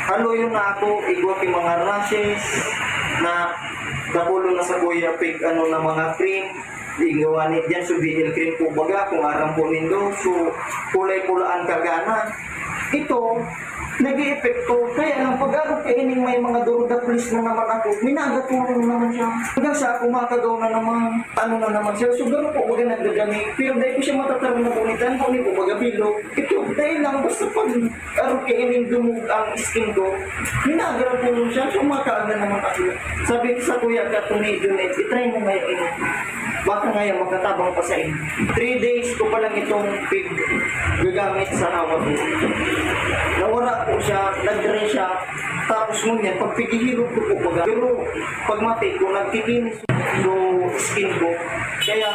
Halo yun na ako, igwa yung mga rashes na napulo na sa kuya pig na mga cream. Igawanit dyan, so BL cream po baga, kung aram po nindo, so kulay-pulaan kagana. Ito, nag-i-epekto. Kaya lang, pag ako kainin may mga durudaplis na naman ako, minagatulong naman siya. Hanggang sa ako makagaw na naman, na naman siya. So, gano'n po, baga nagdadami. Pero dahil ko siya matatarong na punitan, kung po baga bilo. Ito, dahil lang, basta pag ako kainin dumug ang skin ko, minagatulong siya. So, makaaga naman ako. Sabi ko sa kuya ka, Junet, itry mo ngayon ini. Baka ngayon, magkatabang pa sa inyo. 3 days ko pa lang itong pig gagamit sa hawa ko. Nawala po siya, nag-dry siya, tapos ngunyan, pag pigihirot ko po baga. Pero pag mati ko, nagkikinis yung skin ko. Kaya,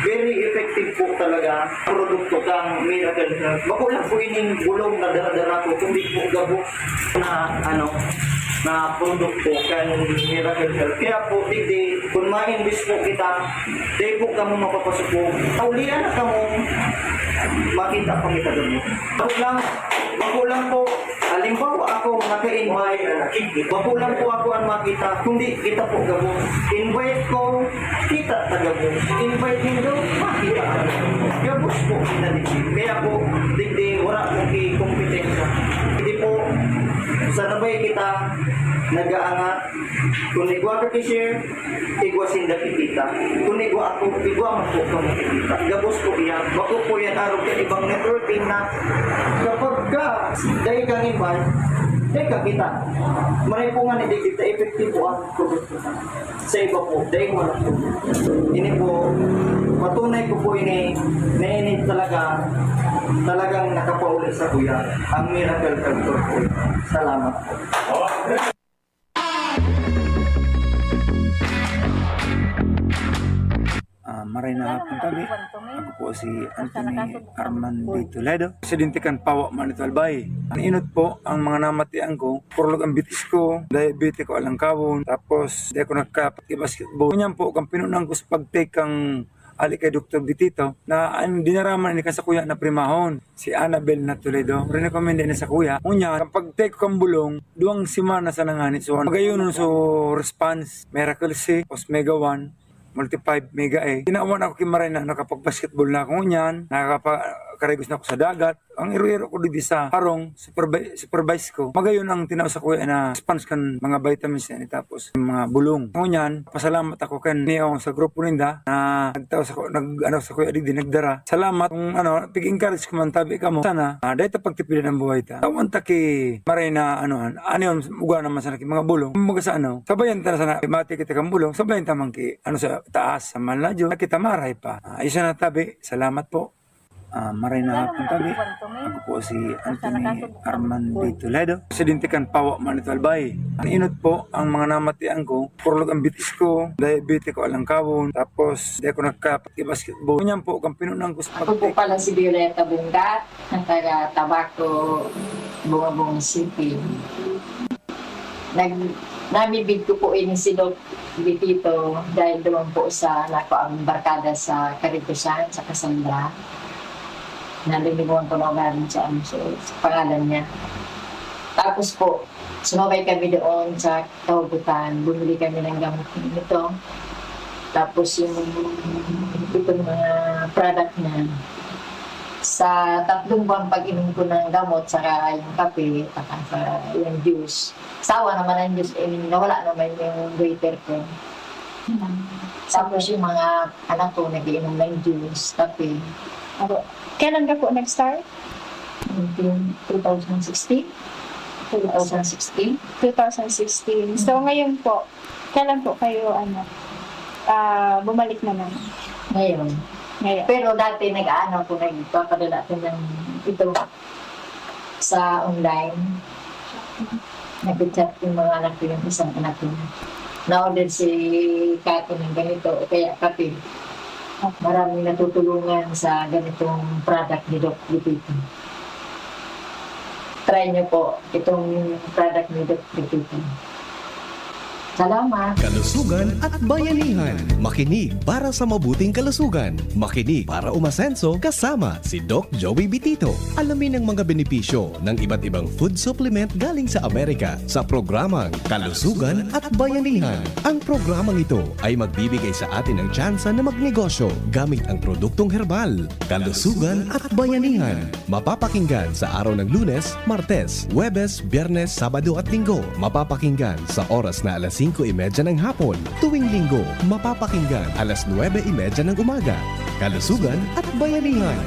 very effective po talaga produkto kang Miracle Health. Bako lang po ining bulong na dala-dala ko, kundi po gabo na produkto kang Miracle Health. Kaya po, hindi, kung ma-invest po kita, di po kamo mapapasok po. Taulian na kamo, makita kami kagamo. Bako lang po, aling ako naka-invite, wag po lang po ako ang makita, kundi kita po gabos. Invite ko, kita tagabos. Invite niyo, makita ako. Gabos po kinalipin. Kaya po, digdi, wala po kompetensya. Hindi po, sa nabay kita, nag-aangat. Kung igwa ka ki-share, igwa sinda kita. Kung igwa ako, igwa man po ka makikita. Gabos po yan. Bako po yan araw ka ibang networking na kapag ka, dahil kang invite, dahil ka kita. Maray po nga ni kita, effective po ang product sa iba po, dahil wala po. Ini po, patunay ko po ini, na ini talagang nakapauli sa kuya. Ang miracle factor po. Salamat po. Maray na hapon tabi. Ako po si Anthony Armando Toledo. Presidente kan Pawa Manito Albay. Ang inot po ang mga namatian ko. Purlog ang bitis ko. Diabetes ko alang kawon. Tapos di ako nagka-basketball. Kunyan po kang pinunang ko sa pag-take kang ali kay Dr. Bitito na ang dinaraman ni sa kuya na primahon si Annabel na Toledo. Recommend na sa kuya. Kunya kapag take kang bulong, duwang simana sa nanganit. So magayon so response Miracle C, Osmega 1, Multi 5 Mega A. Tinawan ako kimaray na nakapag-basketball na ako niyan, nakakakarigos na ako sa dagat. Ang iro-iro ko dito sa harong, supervise ko. Magayon ang tinaw sa kuya na spans kan mga vitamins yan, tapos mga bulong. Ako niyan, pasalamat ako kan niyo sa grupo ninda na nagtaw sa kuya di nagdara. Salamat kung pig-encourage ko man tabi ka mo. Sana, dahil pagtipilan ng buhay ta. Tawan ta ki maray na yun, uga naman sa mga bulong. Mga sa sabayan ta na sana, mati kita kang bulong, sabayan ta man ki, sa taas sa Manladyo, nakita maray pa. Isa na tabi, salamat po. Maray na hapon tabi. Ako po si Anthony Armando Toledo. Presidente kan Pawa Manito Albay. Ang inot po ang mga namatian ko. Purlog ang bitis ko. Diabetes ko alang kawon. Tapos di ako nagka-basketball. Kunyan po kang pinunang ko sa Ako po pala si Violeta Bungat, ng taga Tabaco, Bungabong City. Namibig ko po ini si Doc Bitito dahil doon po sa nako ang barkada sa Caritusan, sa Cassandra. Nalilimuan ko na galing sa pangalan niya. Tapos po, sumabay kami doon sa Kahubutan. Bumili kami ng gamot nito. Tapos yung mga product niya. Sa 3 buwan pag-inom ko ng gamot, saka yung kape, saka yung juice. Sawa naman ang juice, nawala naman yung waiter ko. Tapos yung mga anak ko, nag-inom ng juice, kape. Kailan ka po nag-start? 2016. 2016. So ngayon po, kailan po kayo bumalik naman? Ngayon. Ngayon. Pero dati nagpapadala ko ng ito sa online. Nag-chat yung mga anak ko, yung isang anak ko. Na-order si Kato ng ganito o kaya kape. Maraming natutulungan sa ganitong product ni Doc Bitito. Try nyo po itong product ni Doc Bitito. Salamat! Kalusugan at bayanihan. Makinig para sa mabuting kalusugan. Makinig para umasenso kasama si Doc Joey Bitito. Alamin ang mga benepisyo ng iba't ibang food supplement galing sa Amerika sa programang Kalusugan at Bayanihan. Ang programang ito ay magbibigay sa atin ng tsansa na magnegosyo gamit ang produktong herbal. Kalusugan at Bayanihan. Mapapakinggan sa araw ng Lunes, Martes, Huwebes, Biyernes, Sabado at Linggo. Mapapakinggan sa oras na alas 5:30 ng hapon. Tuwing Linggo, mapapakinggan alas 9:30 ng umaga. Kalusugan at Bayanihan.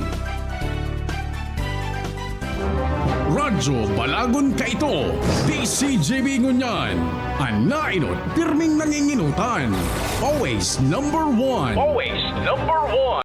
Radyo Balagon Kaito, DCJB Ngunyan, Anainot, pirming nanginginutan. Always number one. Always number one.